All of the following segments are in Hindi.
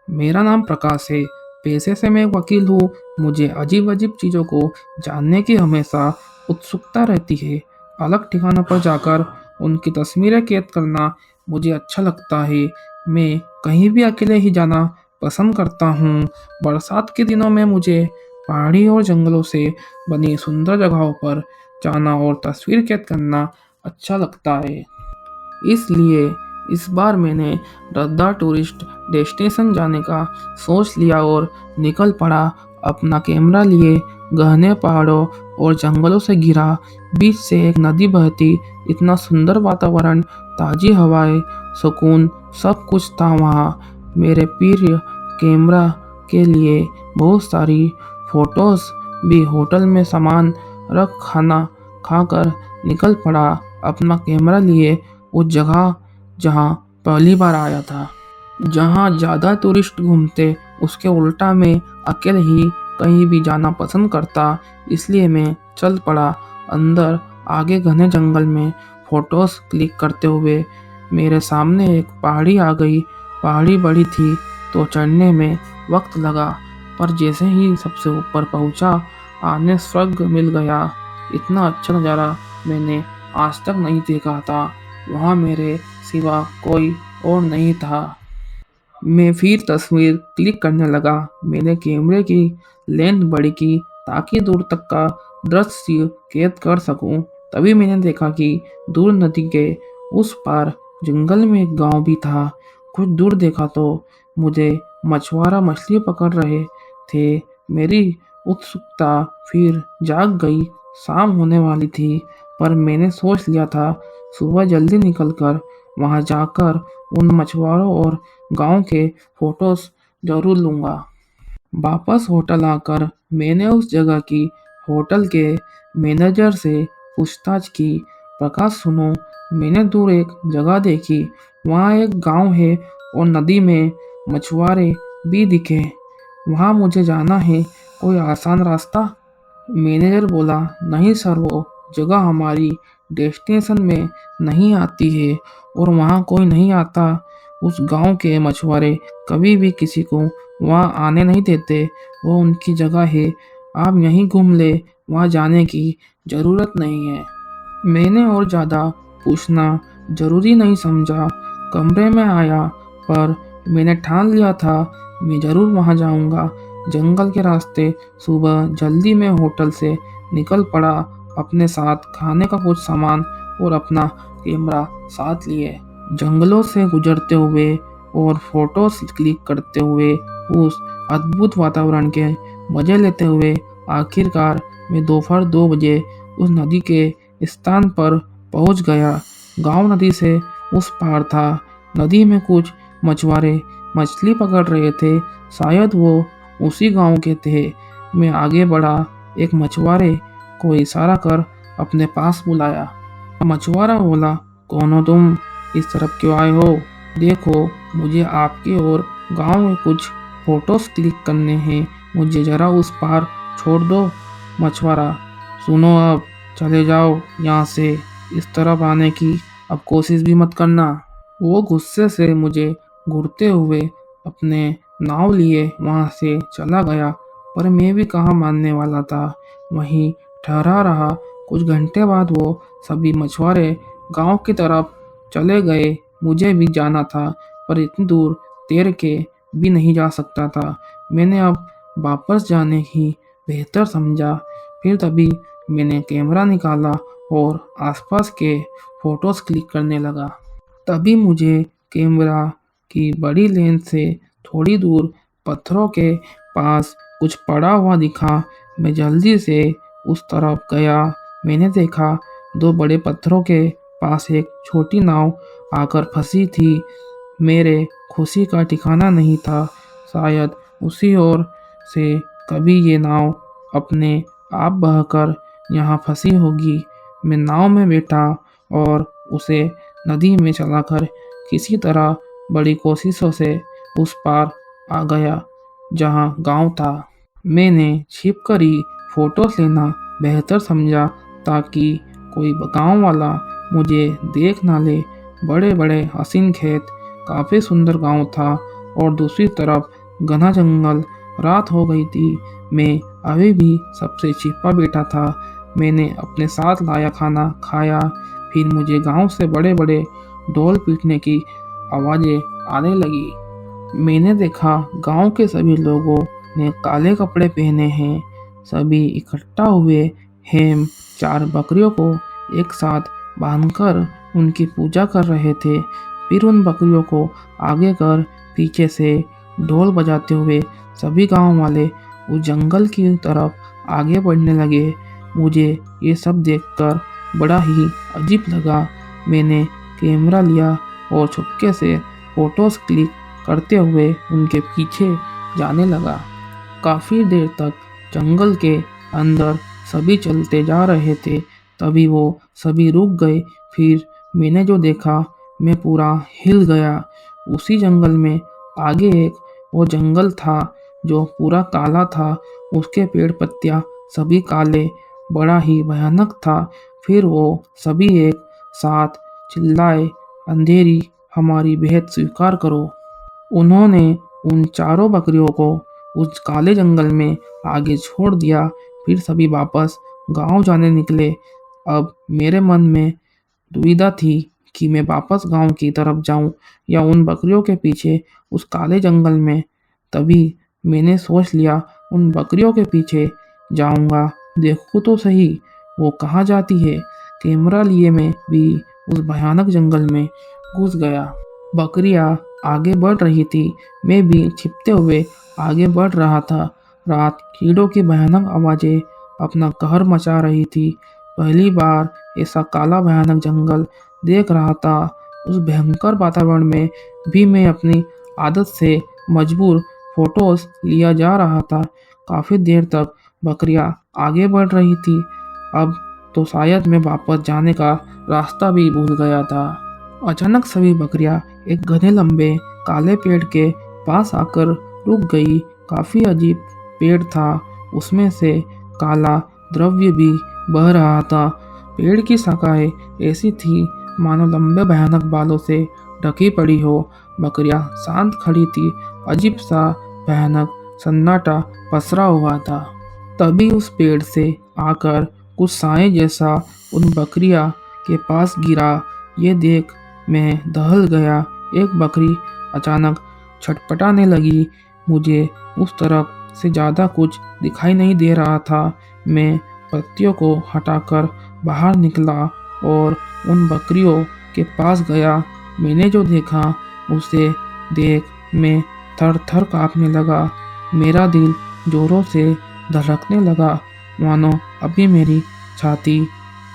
मेरा नाम प्रकाश है। पेशे से मैं एक वकील हूँ। मुझे अजीब-अजीब चीज़ों को जानने की हमेशा उत्सुकता रहती है। अलग ठिकानों पर जाकर उनकी तस्वीरें कैद करना मुझे अच्छा लगता है। मैं कहीं भी अकेले ही जाना पसंद करता हूँ। बरसात के दिनों में मुझे पहाड़ी और जंगलों से बनी सुंदर जगहों पर जाना और तस्वीर कैद करना अच्छा लगता है। इसलिए इस बार मैंने रद्दा टूरिस्ट डेस्टिनेशन जाने का सोच लिया और निकल पड़ा। अपना कैमरा लिए घने पहाड़ों और जंगलों से घिरा, बीच से एक नदी बहती, इतना सुंदर वातावरण, ताज़ी हवाएं, सुकून, सब कुछ था वहाँ। मेरे प्रिय कैमरा के लिए बहुत सारी फोटोज़ भी। होटल में सामान रख खाना खाकर निकल पड़ा अपना कैमरा लिए उस जगह जहाँ पहली बार आया था। जहाँ ज़्यादा टूरिस्ट घूमते, उसके उल्टा मैं अकेले ही कहीं भी जाना पसंद करता। इसलिए मैं चल पड़ा अंदर। आगे घने जंगल में फोटोज़ क्लिक करते हुए मेरे सामने एक पहाड़ी आ गई। पहाड़ी बड़ी थी तो चढ़ने में वक्त लगा, पर जैसे ही सबसे ऊपर पहुंचा, आने स्वर्ग मिल गया। इतना अच्छा नज़ारा मैंने आज तक नहीं देखा था। वहाँ मेरे सिवा कोई और नहीं था। मैं फिर तस्वीर क्लिक करने लगा। मैंने कैमरे की लेंथ बड़ी की ताकि दूर तक का दृश्य कैद कर सकूं। तभी मैंने देखा कि दूर नदी के उस पार जंगल में एक गांव भी था। कुछ दूर देखा तो मुझे मछुआरा मछली पकड़ रहे थे। मेरी उत्सुकता फिर जाग गई। शाम होने वाली थी, पर मैंने सोच लिया था सुबह जल्दी निकलकर वहां जाकर उन मछुआरों और गांव के फोटोज जरूर लूंगा। वापस होटल आकर मैंने उस जगह की होटल के मैनेजर से पूछताछ की। प्रकाश सुनो, मैंने दूर एक जगह देखी। वहाँ एक गांव है और नदी में मछुआरे भी दिखे। वहाँ मुझे जाना है, कोई आसान रास्ता? मैनेजर बोला, नहीं सर, वो जगह हमारी डेस्टिनेशन में नहीं आती है और वहाँ कोई नहीं आता। उस गांव के मछुआरे कभी भी किसी को वहाँ आने नहीं देते। वो उनकी जगह है। आप यहीं घूम ले, वहाँ जाने की ज़रूरत नहीं है। मैंने और ज़्यादा पूछना ज़रूरी नहीं समझा। कमरे में आया, पर मैंने ठान लिया था मैं ज़रूर वहाँ जाऊँगा। जंगल के रास्ते सुबह जल्दी मैं होटल से निकल पड़ा, अपने साथ खाने का कुछ सामान और अपना कैमरा साथ लिए। जंगलों से गुजरते हुए और फोटोज क्लिक करते हुए, उस अद्भुत वातावरण के मज़े लेते हुए आखिरकार मैं दोपहर 2 बजे उस नदी के स्थान पर पहुंच गया। गांव नदी से उस पार था। नदी में कुछ मछुआरे मछली पकड़ रहे थे। शायद वो उसी गांव के थे। मैं आगे बढ़ा, एक मछुआरे को इशारा कर अपने पास बुलाया। मछुआरा बोला, कौन हो तुम? इस तरफ क्यों आए हो? देखो, मुझे आपके और गांव में कुछ फोटोज क्लिक करने हैं। मुझे जरा उस पार छोड़ दो। मछुआरा, सुनो, अब चले जाओ यहाँ से। इस तरफ आने की अब कोशिश भी मत करना। वो गुस्से से मुझे घूरते हुए अपने नाव लिए वहाँ से चला गया, पर मैं भी कहाँ मानने वाला था। वहीं ठहरा रहा। कुछ घंटे बाद वो सभी मछुआरे गांव की तरफ चले गए। मुझे भी जाना था, पर इतनी दूर तैर के भी नहीं जा सकता था। मैंने अब वापस जाने ही बेहतर समझा। फिर तभी मैंने कैमरा निकाला और आसपास के फोटोज क्लिक करने लगा। तभी मुझे कैमरा की बड़ी लेंस से थोड़ी दूर पत्थरों के पास कुछ पड़ा हुआ दिखा। मैं जल्दी से उस तरफ गया। मैंने देखा दो बड़े पत्थरों के पास एक छोटी नाव आकर फंसी थी। मेरे खुशी का ठिकाना नहीं था। शायद उसी ओर से कभी ये नाव अपने आप बहकर यहाँ फंसी होगी। मैं नाव में बैठा और उसे नदी में चलाकर किसी तरह बड़ी कोशिशों से उस पार आ गया जहाँ गांव था। मैंने छिपकर ही फोटोज लेना बेहतर समझा ताकि कोई गांव वाला मुझे देख ना ले। बड़े बड़े हसीन खेत, काफ़ी सुंदर गांव था और दूसरी तरफ घना जंगल, रात हो गई थी। मैं अभी भी सबसे छिपा बैठा था। मैंने अपने साथ लाया खाना खाया। फिर मुझे गांव से बड़े-बड़े ढोल पीटने की आवाज़ें आने लगी। मैंने देखा गांव के सभी लोगों ने काले कपड़े पहने हैं। सभी इकट्ठा हुए हैं। 4 बकरियों को एक साथ बांधकर उनकी पूजा कर रहे थे। फिर उन बकरियों को आगे कर पीछे से ढोल बजाते हुए सभी गांव वाले उस जंगल की तरफ आगे बढ़ने लगे। मुझे ये सब देखकर बड़ा ही अजीब लगा। मैंने कैमरा लिया और चुपके से फोटोज क्लिक करते हुए उनके पीछे जाने लगा। काफ़ी देर तक जंगल के अंदर सभी चलते जा रहे थे। तभी वो सभी रुक गए। फिर मैंने जो देखा, मैं पूरा हिल गया। उसी जंगल में आगे एक वो जंगल था जो पूरा काला था। उसके पेड़ पत्तियां सभी काले, बड़ा ही भयानक था। फिर वो सभी एक साथ चिल्लाए, अंधेरी हमारी भेंट स्वीकार करो। उन्होंने उन चारों बकरियों को उस काले जंगल में आगे छोड़ दिया। फिर सभी वापस गांव जाने निकले। अब मेरे मन में दुविधा थी कि मैं वापस गांव की तरफ जाऊं या उन बकरियों के पीछे उस काले जंगल में। तभी मैंने सोच लिया, उन बकरियों के पीछे जाऊंगा, देखूं तो सही वो कहाँ जाती है। कैमरा लिए मैं भी उस भयानक जंगल में घुस गया। बकरियां आगे बढ़ रही थी, मैं भी छिपते हुए आगे बढ़ रहा था। रात कीड़ों की भयानक आवाजें अपना कहर मचा रही थी। पहली बार ऐसा काला भयानक जंगल देख रहा था। उस भयंकर वातावरण में भी मैं अपनी आदत से मजबूर फोटोज लिया जा रहा था। काफी देर तक बकरियां आगे बढ़ रही थी। अब तो शायद मैं वापस जाने का रास्ता भी भूल गया था। अचानक सभी बकरियां एक घने लंबे काले पेड़ के पास आकर रुक गई। काफी अजीब पेड़ था। उसमें से काला द्रव्य भी बह रहा था। पेड़ की शाखाएं ऐसी थी मानो लंबे भयानक बालों से ढकी पड़ी हो। बकरियां शांत खड़ी थी। अजीब सा भयानक सन्नाटा पसरा हुआ था। तभी उस पेड़ से आकर कुछ साए जैसा उन बकरियां के पास गिरा। ये देख मैं दहल गया। एक बकरी अचानक छटपटाने लगी। मुझे उस तरफ से ज़्यादा कुछ दिखाई नहीं दे रहा था। मैं पत्तियों को हटाकर बाहर निकला और उन बकरियों के पास गया। मैंने जो देखा उसे देख मैं थर-थर काँपने लगा। मेरा दिल जोरों से धड़कने लगा, मानो अभी मेरी छाती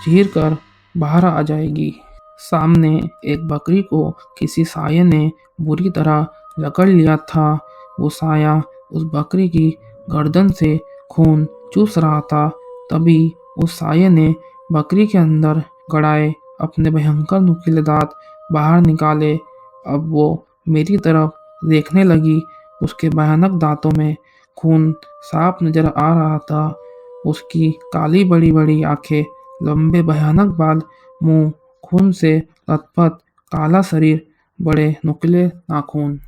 चीर कर बाहर आ जाएगी। सामने एक बकरी को किसी साये ने बुरी तरह जकड़ लिया था। वो साया उस बकरी की गर्दन से खून चूस रहा था। तभी उस साये ने बकरी के अंदर गड़ाए अपने भयंकर नुकीले दांत बाहर निकाले। अब वो मेरी तरफ देखने लगी। उसके भयानक दांतों में खून साफ नजर आ रहा था। उसकी काली बड़ी-बड़ी आंखें, लंबे भयानक बाल, मुंह खून से लथपथ, काला शरीर, बड़े नुकीले नाखून।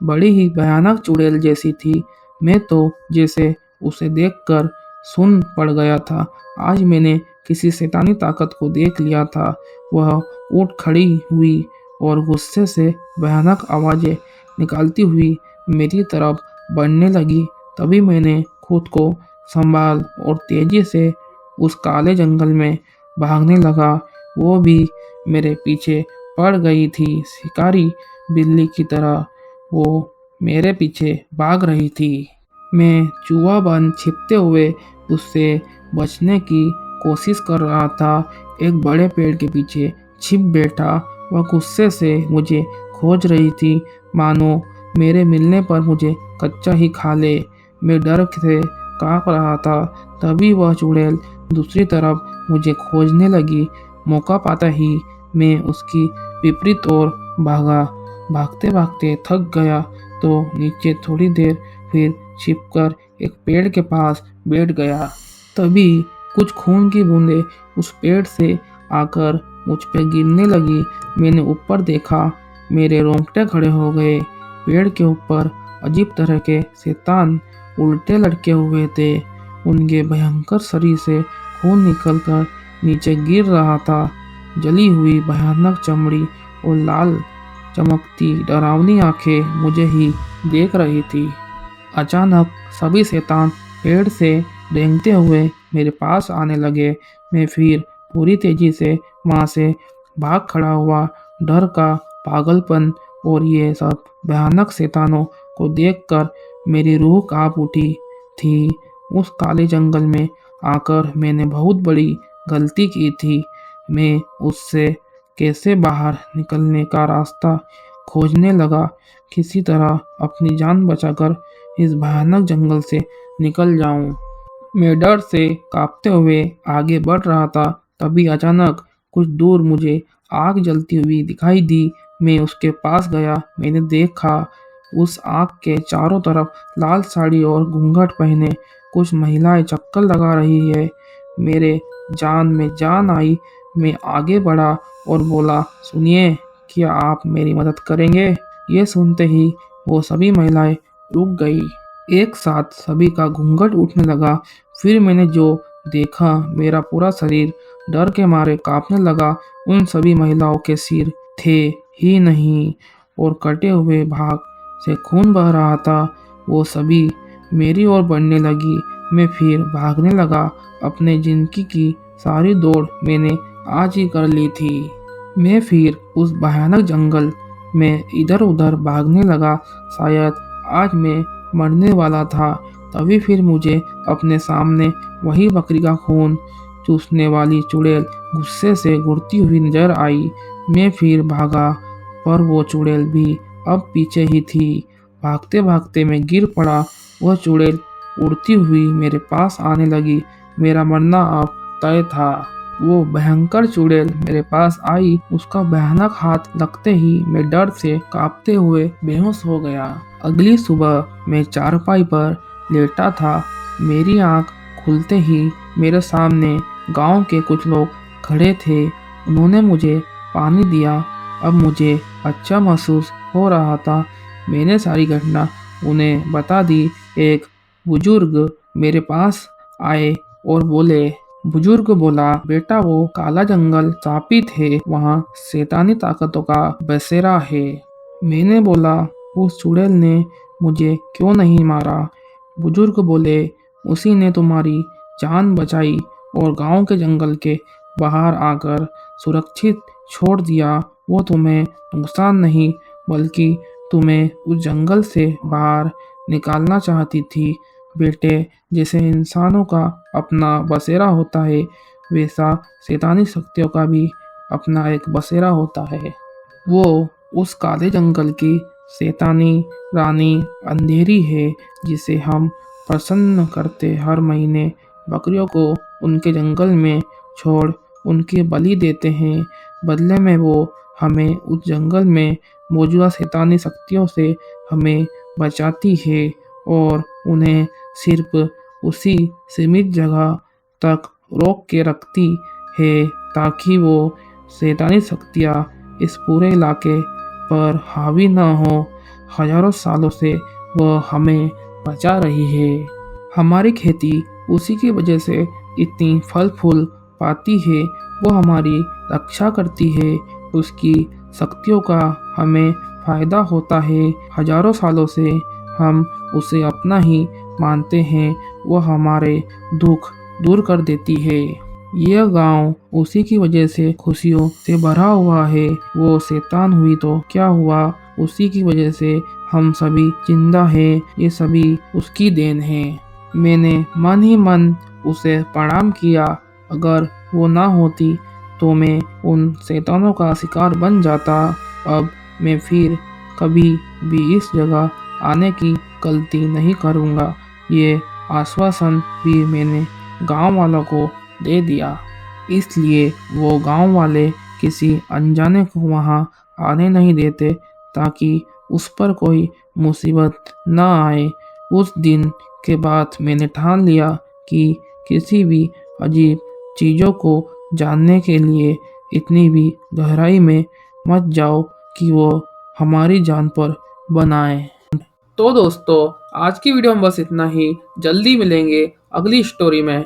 बड़ी ही भयानक चुड़ैल जैसी थी। मैं तो जैसे उसे देखकर सुन्न पड़ गया था। आज मैंने किसी शैतानी ताकत को देख लिया था। वह उठ खड़ी हुई और गुस्से से भयानक आवाजें निकालती हुई मेरी तरफ बढ़ने लगी। तभी मैंने खुद को संभाल और तेजी से उस काले जंगल में भागने लगा। वो भी मेरे पीछे पड़ गई थी। शिकारी बिल्ली की तरह वो मेरे पीछे भाग रही थी। मैं चूहा बन छिपते हुए उससे बचने की कोशिश कर रहा था। एक बड़े पेड़ के पीछे छिप बैठा। वह गुस्से से मुझे खोज रही थी, मानो मेरे मिलने पर मुझे कच्चा ही खा ले। मैं डर से कांप रहा था। तभी वह चुड़ैल दूसरी तरफ मुझे खोजने लगी। मौका पाता ही मैं उसकी विपरीत ओर भागा। भागते-भागते थक गया तो नीचे थोड़ी देर फिर छिपकर एक पेड़ के पास बैठ गया। तभी कुछ खून की बूंदें उस पेड़ से आकर मुझ पे गिरने लगी। मैंने ऊपर देखा, मेरे रोंगटे खड़े हो गए। पेड़ के ऊपर अजीब तरह के शैतान उल्टे लटके हुए थे। उनके भयंकर शरीर से खून निकलकर नीचे गिर रहा था। जली हुई भयानक चमड़ी और लाल चमकती डरावनी आंखें मुझे ही देख रही थी। अचानक सभी शैतान पेड़ से रेंगते हुए मेरे पास आने लगे। मैं फिर पूरी तेजी से वहां से भाग खड़ा हुआ। डर का पागलपन और ये सब भयानक शैतानों को देखकर मेरी रूह कांप उठी थी। उस काले जंगल में आकर मैंने बहुत बड़ी गलती की थी। मैं उससे कैसे बाहर निकलने का रास्ता खोजने लगा। किसी तरह अपनी जान बचाकर इस भयानक जंगल से निकल जाऊं। मैं डर से कांपते हुए आगे बढ़ रहा था। तभी अचानक कुछ दूर मुझे आग जलती हुई दिखाई दी। मैं उसके पास गया। मैंने देखा उस आग के चारों तरफ लाल साड़ी और घूंघट पहने कुछ महिलाएं चक्कर लगा रही है। मेरे जान में जान आई। मैं आगे बढ़ा और बोला, सुनिए, क्या आप मेरी मदद करेंगे? ये सुनते ही वो सभी महिलाएं रुक गई। एक साथ सभी का घूंघट उठने लगा। फिर मैंने जो देखा, मेरा पूरा शरीर डर के मारे कांपने लगा। उन सभी महिलाओं के सिर थे ही नहीं और कटे हुए भाग से खून बह रहा था। वो सभी मेरी ओर बढ़ने लगी। मैं फिर भागने लगा। अपने जिंदगी की सारी दौड़ मैंने आज ही कर ली थी। मैं फिर उस भयानक जंगल में इधर उधर भागने लगा। शायद आज मैं मरने वाला था। तभी फिर मुझे अपने सामने वही बकरी का खून चूसने वाली चुड़ैल गुस्से से घूरती हुई नजर आई। मैं फिर भागा, पर वो चुड़ैल भी अब पीछे ही थी। भागते भागते मैं गिर पड़ा। वह चुड़ैल उड़ती हुई मेरे पास आने लगी। मेरा मरना अब तय था। वो भयंकर चुड़ैल मेरे पास आई। उसका भयानक हाथ लगते ही मैं डर से कांपते हुए बेहोश हो गया। अगली सुबह मैं चारपाई पर लेटा था। मेरी आंख खुलते ही मेरे सामने गांव के कुछ लोग खड़े थे। उन्होंने मुझे पानी दिया। अब मुझे अच्छा महसूस हो रहा था। मैंने सारी घटना उन्हें बता दी। एक बुजुर्ग मेरे पास आए और बोले, बुजुर्ग बोला, बेटा वो काला जंगल शापित है, वहाँ शैतानी ताकतों का बसेरा है। मैंने बोला, उस चुड़ैल ने मुझे क्यों नहीं मारा? बुजुर्ग बोले, उसी ने तुम्हारी जान बचाई और गांव के जंगल के बाहर आकर सुरक्षित छोड़ दिया। वो तुम्हें नुकसान नहीं, बल्कि तुम्हें उस जंगल से बाहर निकालना चाहती थी। बेटे, जैसे इंसानों का अपना बसेरा होता है, वैसा शैतानी शक्तियों का भी अपना एक बसेरा होता है। वो उस काले जंगल की शैतानी रानी अंधेरी है, जिसे हम प्रसन्न करते हर महीने बकरियों को उनके जंगल में छोड़ उनकी बलि देते हैं। बदले में वो हमें उस जंगल में मौजूदा शैतानी शक्तियों से हमें बचाती है और उन्हें सिर्फ उसी सीमित जगह तक रोक के रखती है, ताकि वो शैतानी शक्तियाँ इस पूरे इलाके पर हावी न हो। हजारों सालों से वह हमें बचा रही है। हमारी खेती उसी की वजह से इतनी फल फूल पाती है। वो हमारी रक्षा करती है। उसकी शक्तियों का हमें फायदा होता है। हजारों सालों से हम उसे अपना ही मानते हैं। वह हमारे दुख दूर कर देती है। यह गांव उसी की वजह से खुशियों से भरा हुआ है। वो शैतान हुई तो क्या हुआ? उसी की वजह से हम सभी जिंदा हैं। ये सभी उसकी देन है। मैंने मन ही मन उसे प्रणाम किया। अगर वो ना होती तो मैं उन शैतानों का शिकार बन जाता। अब मैं फिर कभी भी इस जगह आने की गलती नहीं करूँगा। ये आश्वासन भी मैंने गांव वालों को दे दिया। इसलिए वो गांव वाले किसी अनजाने को वहां आने नहीं देते, ताकि उस पर कोई मुसीबत न आए। उस दिन के बाद मैंने ठान लिया कि किसी भी अजीब चीज़ों को जानने के लिए इतनी भी गहराई में मत जाओ कि वो हमारी जान पर बनाए। तो दोस्तों आज की वीडियो में बस इतना ही। जल्दी मिलेंगे अगली स्टोरी में।